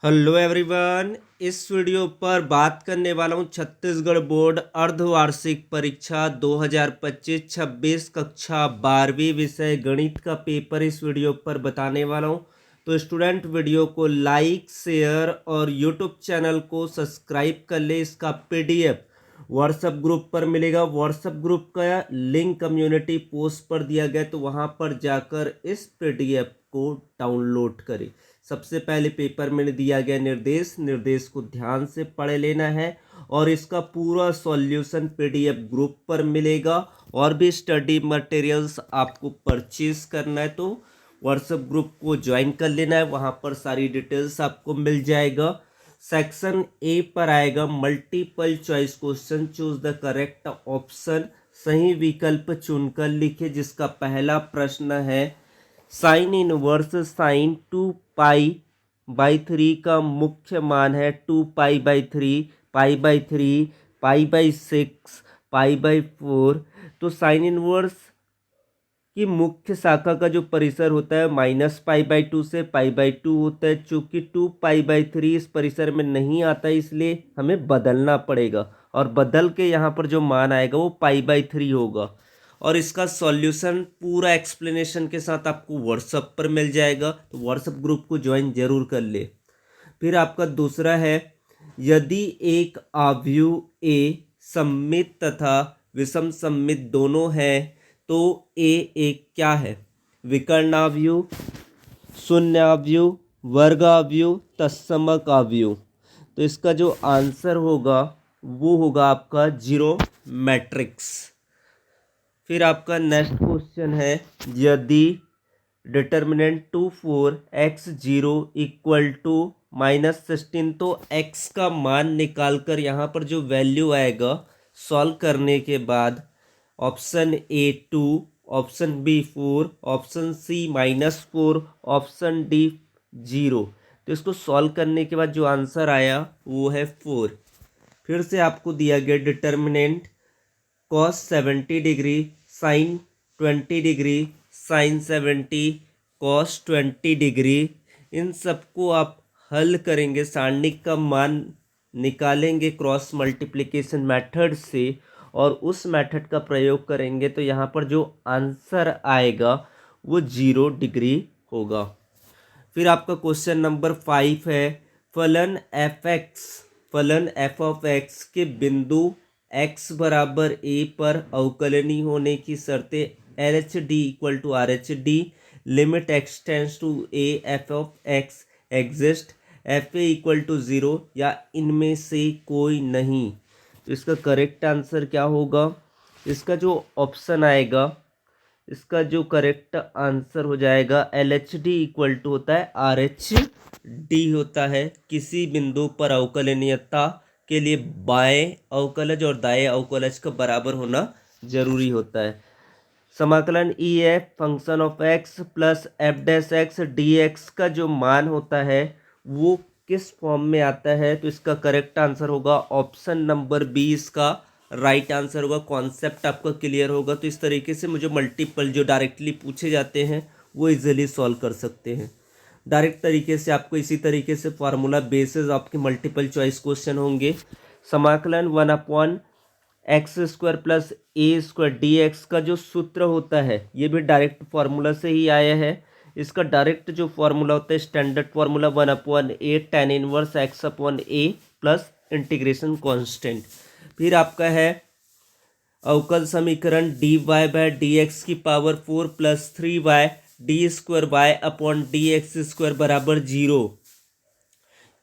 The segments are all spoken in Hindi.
Hello everyone. इस वीडियो पर बात करने वाला हूँ छत्तीसगढ़ बोर्ड अर्धवार्षिक परीक्षा 2025-26 कक्षा 12वीं विषय गणित का पेपर इस वीडियो पर बताने वाला हूँ। तो स्टूडेंट वीडियो को लाइक शेयर और यूट्यूब चैनल को सब्सक्राइब कर ले। इसका पीडीएफ व्हाट्सएप ग्रुप पर मिलेगा। व्हाट्सएप ग्रुप का लिंक कम्युनिटी पोस्ट पर दिया गया, तो वहाँ पर जाकर इस पीडीएफ को डाउनलोड करें। सबसे पहले पेपर में दिया गया निर्देश को ध्यान से पढ़ लेना है और इसका पूरा सॉल्यूशन पीडीएफ ग्रुप पर मिलेगा। और भी स्टडी मटेरियल्स आपको परचेज करना है तो व्हाट्सएप ग्रुप को ज्वाइन कर लेना है, वहाँ पर सारी डिटेल्स आपको मिल जाएगा। सेक्शन ए पर आएगा multiple choice question, choose the correct option, सही विकल्प चुनकर लिखे। जिसका पहला प्रश्न है साइन इनवर्स साइन 2π/3 का मुख्य मान है 2π/3, π/3, π/6, π/4। तो साइन इनवर्स की मुख्य शाखा का जो परिसर होता है -π/2 से π/2 होता है। चूंकि 2π/3 इस परिसर में नहीं आता है, इसलिए हमें बदलना पड़ेगा और बदल के यहाँ पर जो मान आएगा वो π/3 होगा। और इसका सॉल्यूशन पूरा एक्सप्लेनेशन के साथ आपको व्हाट्सएप पर मिल जाएगा, तो व्हाट्सएप ग्रुप को ज्वाइन जरूर कर ले। फिर आपका दूसरा है यदि एक आव्यूह ए सममित तथा विषम सममित दोनों है तो ए एक क्या है? विकर्ण आव्यूह, शून्य आव्यूह, वर्ग आव्यूह, तत्समक आव्यूह। तो इसका जो आंसर होगा वो होगा आपका जीरो मैट्रिक्स। फिर आपका नेक्स्ट क्वेश्चन है यदि डिटर्मिनेंट 24x0 = -16, तो x का मान निकालकर यहाँ पर जो वैल्यू आएगा सॉल्व करने के बाद option A 2, option B 4, option C -4, option D 0। तो इसको सॉल्व करने के बाद जो आंसर आया वो है 4। फिर से आपको दिया गया determinant cos 70 degree, sine 20 degree, sine 70, cos 20 degree. इन सबको आप हल करेंगे, सारणिक का मान निकालेंगे क्रॉस मल्टीप्लिकेशन मेथड से और उस मेथड का प्रयोग करेंगे, तो यहाँ पर जो आंसर आएगा वो 0 डिग्री होगा। फिर आपका क्वेश्चन नंबर 5 है फलन f ऑफ x के बिंदु x बराबर a पर अवकलनीय होने की शर्तें LHD = RHD, limit x tends to a f of x exist, fa = 0 या इनमें से कोई नहीं। तो इसका करेक्ट आंसर क्या होगा? इसका जो ऑप्शन आएगा, इसका जो करेक्ट आंसर हो जाएगा LHD = होता है RHD होता है। किसी बिंदु पर अवकलनीयता के लिए बाएं अवकलज और दाएं अवकलज का बराबर होना जरूरी होता है। समाकलन EF function of x plus f' dx का जो मान होता है वो किस फॉर्म में आता है? तो इसका करेक्ट आंसर होगा ऑप्शन नंबर बी, इसका राइट आंसर होगा। कॉन्सेप्ट आपका क्लियर होगा तो इस तरीके से मुझे मल्टीपल जो डायरेक्टली पूछे जाते हैं वो इजीली सॉल्व कर सकते हैं। डायरेक्ट तरीके से आपको इसी तरीके से फार्मूला बेसिस आपके मल्टीपल चॉइस क्वेश्चन होंगे। समाकलन 1/x² + a² dx का जो सूत्र होता है ये भी डायरेक्ट फार्मूला से ही आया है। इसका डायरेक्ट जो फार्मूला होता है standard formula 1/a tan inverse x/a plus integration constant. फिर आपका है अवकल समीकरण dy/dx की पावर 4 + 3y d² / dx² = 0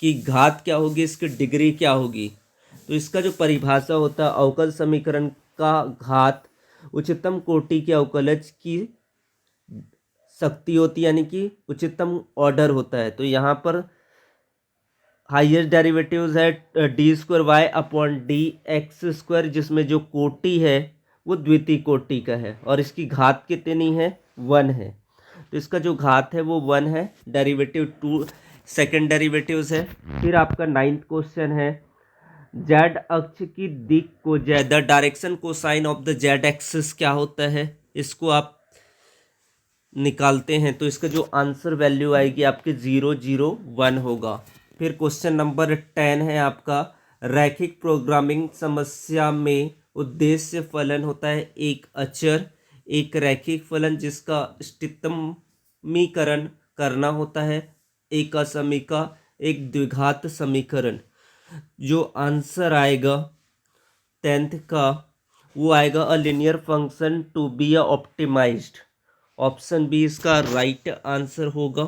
की घात क्या होगी, इसकी डिग्री क्या होगी? तो इसका जो परिभाषा होता है अवकल समीकरण का घात उच्चतम कोटि के अवकलज की शक्ति होती है, यानी कि उच्चतम ऑर्डर होता है। तो यहाँ पर हाईएस्ट डेरिवेटिव्स है d² / dx², जिसमें जो कोटि है वो द्वितीय कोटि का है और इसकी घात कितनी है? 1 है। तो इसका जो घात है वो 1 है। डेरिवेटिव 2 सेकेंड डेरिवेटिव्स है। फिर आपका 9th क्वेश्चन है जेड अक्ष की दिक को the direction cosine of the Z axis क्या होता है? इसको आप निकालते हैं तो इसका जो आंसर वैल्यू आएगी आपके 0, 0, 1 होगा। फिर क्वेश्चन नंबर 10 है आपका, रैखिक प्रोग्रामिंग समस्या में उद्देश्य फलन होता है एक अचर, एक रैखिक फलन जिसका स्थितमीकरण करना होता है, एक असमीका, एक द्विघात समीकरण। जो आंसर आएगा 10th का वो आएगा a linear function to be a optimized. Option B इसका राइट आंसर होगा।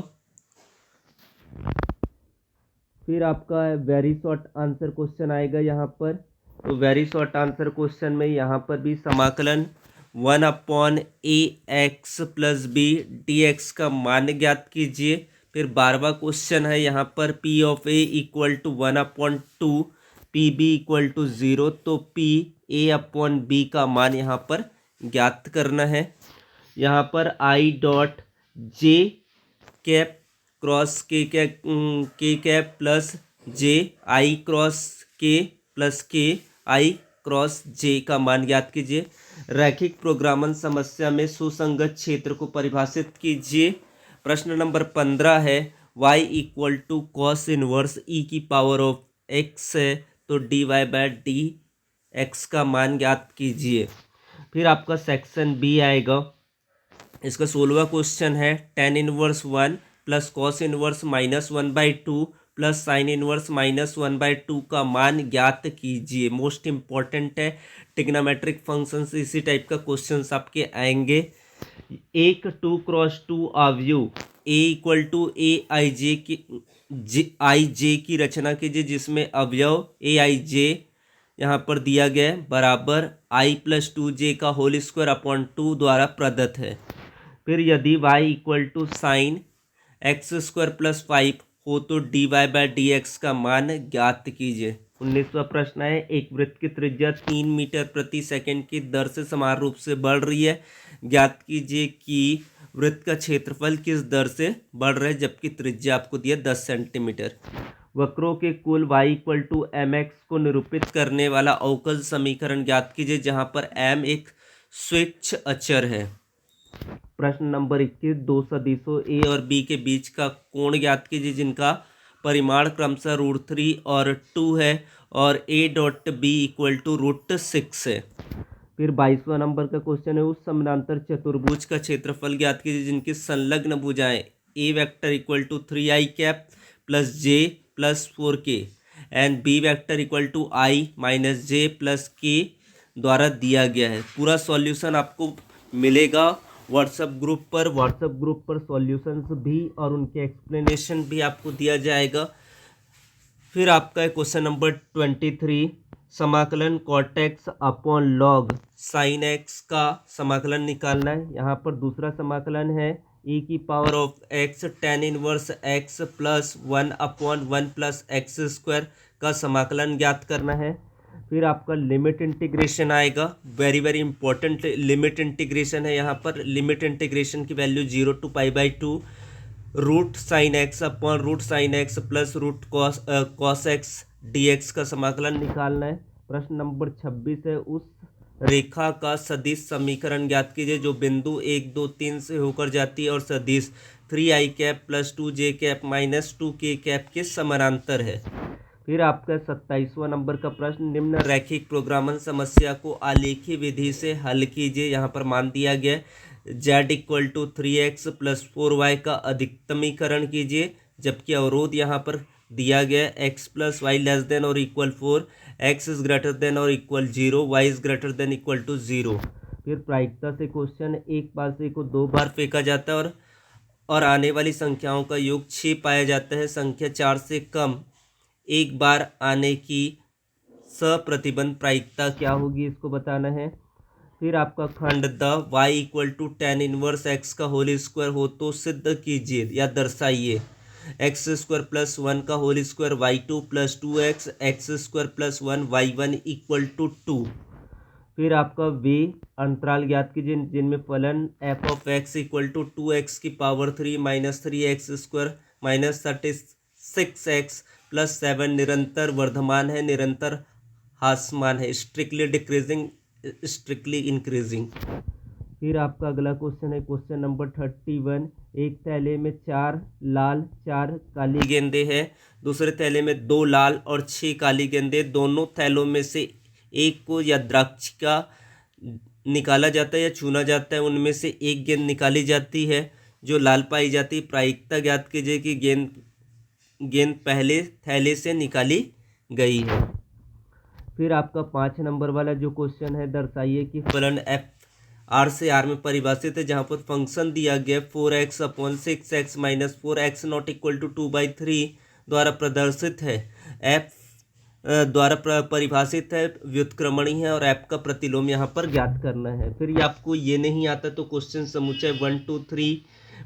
फिर आपका वेरी शॉर्ट आंसर क्वेश्चन आएगा यहाँ पर। तो वेरी शॉर्ट आंसर क्वेश्चन में यहाँ पर भी समाकलन 1/ax+b/dx का मान ज्ञात कीजिए। फिर 12वां क्वेश्चन है यहाँ पर p ऑफ a = 1/2, pb = 0। तो p a/b का मान यहाँ पर ज्ञात करना है। यहाँ पर i.j कैप क्रॉस के कैप प्लस जे आई क्रॉस के प्लस के आई क्रॉस जे का मान ज्ञात कीजिए। रैखिक प्रोग्रामन समस्या में सुसंगत क्षेत्र को परिभाषित कीजिए। प्रश्न नंबर 15 है y = cos इनवर्स e⁻x है, तो dy/dx का मान ज्ञात कीजिए। फिर आपका सेक्शन बी आएगा। इसका 16वां क्वेश्चन है tan inverse 1 plus cos inverse -1/2 plus sine inverse -1/2 का मान ज्ञात कीजिए। मोस्ट इंपॉर्टेंट है, टिग्नोमेट्रिक फंक्शंस इसी टाइप का क्वेश्चंस आपके आएंगे। एक 2x2 अवयव a = aij की रचना कीजिए, जिसमें अवयव aij यहाँ पर दिया गया है बराबर i+2j का होल स्क्वायर अपॉन 2 द्वारा प्रदत्त है। फिर यदि y = sin x² + 5 हो तो dy/dx का मान ज्ञात कीजिए। 19वां प्रश्न है, एक वृत्त की त्रिज्या 3 मीटर प्रति सेकंड की दर से समान रूप से बढ़ रही है। ज्ञात कीजिए कि वृत्त का क्षेत्रफल किस दर से बढ़ रहा है, जबकि त्रिज्या आपको दिया 10 सेंटीमीटर। वक्रों के कुल y = mx को निरूपित करने वाला अवकल समीकरण ज्ञात कीजिए, जहां पर m एक स्वेच्छ अचर है। प्रश्न नंबर 21, दो सदिशों a और b के बीच का कोण ज्ञात कीजिए, जिनका परिमाण क्रमशः √3 और 2 है और a.b = √6 है। फिर 22वां नंबर का क्वेश्चन है, उस समानांतर चतुर्भुज का क्षेत्रफल ज्ञात कीजिए जिनकी संलग्न भुजाएं a vector = 3i cap plus j plus 4k and b vector = i - j plus k द्वारा दिया गया है। पूरा सॉल्यूशन आपको मिलेगा व्हाट्सएप ग्रुप पर सॉल्यूशंस भी और उनके एक्सप्लेनेशन भी आपको दिया जाएगा। फिर आपका क्वेश्चन नंबर 23, समाकलन cot x upon log sin x का समाकलन निकालना है। यहाँ पर दूसरा समाकलन है e⁻x tan inverse x plus 1/1 plus x² का समाकलन ज्ञात करना है। फिर आपका लिमिट इंटीग्रेशन आएगा, वेरी इंपॉर्टेंट लिमिट इंटीग्रेशन है। यहाँ पर लिमिट इंटीग्रेशन की value 0 to π/2 √sin x upon √sin x plus √cos x dx का समाकलन निकालना है। प्रश्न नंबर 26 है, उस रेखा का सदिश समीकरण ज्ञात कीजिए जो बिंदु 1 2 3 से होकर जाती है और सदिश 3i cap plus 2j cap minus 2k cap के समानांतर है। फिर आपका 27वां नंबर का प्रश्न, निम्न रैखिक प्रोग्रामन समस्या को आलेखी विधि से हल कीजिए। यहाँ पर मान दिया गया z = 3x + 4y का अधिकतमीकरण कीजिए, जबकि अवरोध यहाँ पर दिया गया x + y ≤ 4, x > or = 0, y > 0। फिर प्रायिकता से क्वेश्चन, एक पासे को 2 बार फेंका जाता है और आने वाली संख्याओं का योग 6 पाया जाता है। संख्या 4 से कम एक बार आने की सप्रतिबंध प्रायिकता क्या होगी, इसको बताना है। फिर आपका खंड the y = tan inverse x का होल स्क्वायर हो तो सिद्ध कीजिए या दर्शाइए x² + 1 का whole square y2 + 2x x² + 1 y1 = 2। फिर आपका वे अंतराल ज्ञात कीजिए जिनमें फलन f(x) = 2x³ - 3x² - 36x + 7 निरंतर वर्धमान है, निरंतर ह्रासमान है, स्ट्रिक्टली डिक्रीजिंग, स्ट्रिक्टली इंक्रीजिंग। फिर आपका अगला क्वेश्चन है क्वेश्चन नंबर 31। एक थैले में 4 लाल 4 काली गेंदें हैं, दूसरे थैले में 2 लाल और 6 काली गेंदें। दोनों थैलों में से एक को या द्राक्ष का निकाला जाता है या चुना जाता है, उनमें से एक गेंद निकाली जाती है जो लाल पाई जाती है। प्रायिकता ज्ञात कीजिए कि गेंद पहले थैले से निकाली गई है। फिर आपका 5 नंबर वाला जो क्वेश्चन है, दर्शाइए कि फलन एफ आर से आर में परिभाषित है, जहाँ पर फंक्शन दिया गया 4x/6x - 4x not equal to 2/3 द्वारा प्रदर्शित है। एफ द्वारा परिभाषित है, व्युत्क्रमणी है और एफ का प्रतिलोम यहाँ पर ज्ञात करना है। फिर ये आपको ये नहीं आता तो क्वेश्चन समुच्चय 1 2 3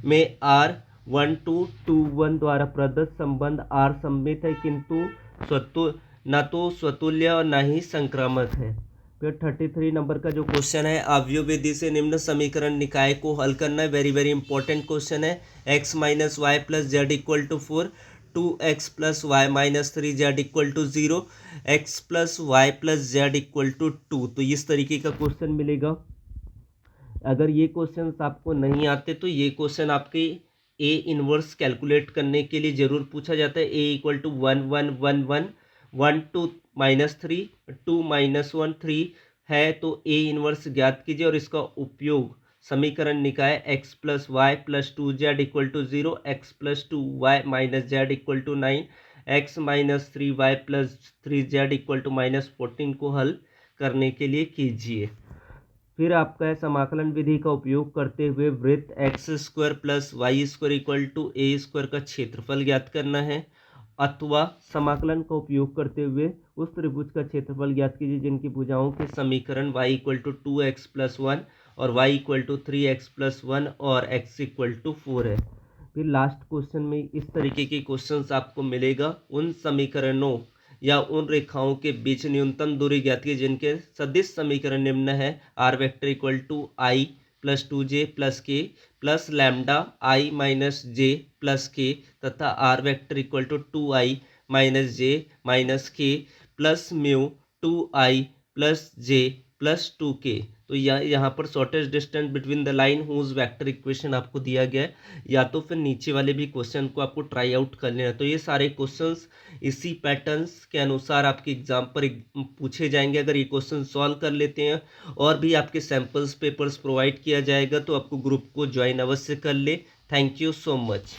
में आर 1 2 2 1 द्वारा प्रदत्त संबंध आर सम्मित है, किंतु ना तो स्वतुल्य और ना ही संक्रामक है। फिर 33 नंबर का जो क्वेश्चन है, अवयव विधि से निम्न समीकरण निकाय को हल करना है। वेरी वेरी इंपॉर्टेंट क्वेश्चन है। x - y + z = 4, 2x + y - 3z = 0, x + y + z = 2। तो इस तरीके का क्वेश्चन मिलेगा। अगर ये क्वेश्चन आपको नहीं आते तो ये क्वेश्चन आपके ए इनवर्स कैलकुलेट करने के लिए ज़रूर पूछा जाता है। a = 1 1 1 1 1 2 -3 2 -1 3 है, तो ए इनवर्स ज्ञात कीजिए और इसका उपयोग समीकरण निकाय x + y + 2z = 0, x + 2y - z = 9, x - 3y + 3z = -14 को हल करने के लिए कीजिए। फिर आपका है समाकलन विधि का उपयोग करते हुए वृत्त x² + y² = a² का क्षेत्रफल ज्ञात करना है, अथवा समाकलन का उपयोग करते हुए उस त्रिभुज का क्षेत्रफल ज्ञात कीजिए जिनकी भुजाओं के समीकरण y = 2x + 1 और y = 3x + 1 और x = 4 है। फिर लास्ट क्वेश्चन में इस तरीके के क्वेश्चंस आपको मिलेगा। उन समीकरणों या उन रेखाओं के बीच न्यूनतम दूरी ज्ञात कीजिए जिनके सदिश समीकरण निम्न है। r vector = i + 2j + k + lambda i - j + k तथा r vector = 2i - j - k + mu 2i + j + 2k। तो यहाँ पर shortest distance between the line whose vector equation आपको दिया गया है, या तो फिर नीचे वाले भी क्वेश्चन को आपको ट्राई आउट कर लेना। तो ये सारे क्वेश्चंस इसी पैटर्न्स के अनुसार आपके एग्जाम पर पूछे जाएंगे। अगर ये क्वेश्चन सॉल्व कर लेते हैं और भी आपके सैम्पल्स पेपर्स प्रोवाइड किया जाएगा, तो आपको ग्रुप को ज्वाइन अवश्य कर ले। Thank you so much.